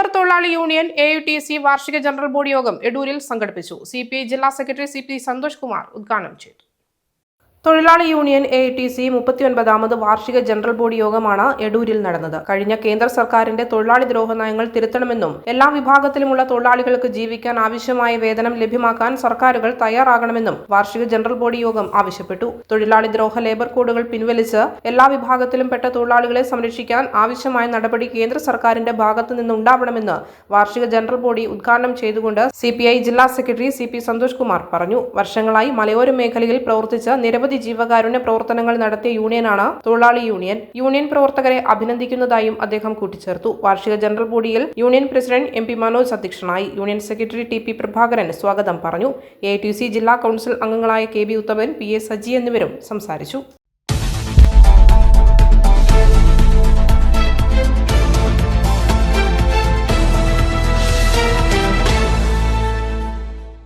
Labour തൊഴിലാളി union AUTC വാർഷിക general body യോഗം എടൂരിൽ സംഘടിപ്പിച്ചു. CPI ജില്ലാ സെക്രട്ടറി CP സന്തോഷ് കുമാർ ഉദ്ഘാടനം ചെയ്തു. തൊഴിലാളി യൂണിയൻ AUTC 39ാമത് വാർഷിക ജനറൽ ബോഡി യോഗമാണ് എടൂരിൽ നടന്നത്. കഴിഞ്ഞ കേന്ദ്ര സർക്കാരിന്റെ തൊഴിലാളി ദ്രോഹ നയങ്ങൾ തിരുത്തണമെന്നും എല്ലാ വിഭാഗത്തിലുമുള്ള തൊഴിലാളികൾക്ക് ജീവിക്കാൻ ആവശ്യമായ വേതനം ലഭ്യമാക്കാൻ സർക്കാരുകൾ തയ്യാറാകണമെന്നും വാർഷിക ജനറൽ ബോഡി യോഗം ആവശ്യപ്പെട്ടു. തൊഴിലാളി ദ്രോഹ ലേബർ കോഡുകൾ പിൻവലിച്ച് എല്ലാ വിഭാഗത്തിലും പെട്ട തൊഴിലാളികളെ സംരക്ഷിക്കാൻ ആവശ്യമായ നടപടി കേന്ദ്ര സർക്കാരിന്റെ ഭാഗത്തു നിന്നുണ്ടാവണമെന്ന് വാർഷിക ജനറൽ ബോഡി ഉദ്ഘാടനം ചെയ്തുകൊണ്ട് CPI ജില്ലാ സെക്രട്ടറി CP സന്തോഷ് കുമാർ പറഞ്ഞു. വർഷങ്ങളായി മലയോര മേഖലയിൽ പ്രവർത്തിച്ച നിരവധി ജീവകാരുണ്യ പ്രവർത്തനങ്ങൾ നടത്തിയ യൂണിയനാണ് തൊഴിലാളി യൂണിയൻ. യൂണിയൻ പ്രവർത്തകരെ അഭിനന്ദിക്കുന്നതായും അദ്ദേഹം കൂട്ടിച്ചേർത്തു. വാർഷിക ജനറൽ ബോഡിയിൽ യൂണിയൻ പ്രസിഡന്റ് MP മനോജ് അധ്യക്ഷനായി. യൂണിയൻ സെക്രട്ടറി TP പ്രഭാകരൻ സ്വാഗതം പറഞ്ഞു. AUTC ജില്ലാ കൗൺസിൽ അംഗങ്ങളായ KB ഉത്തമൻ, PA സജി എന്നിവരും സംസാരിച്ചു.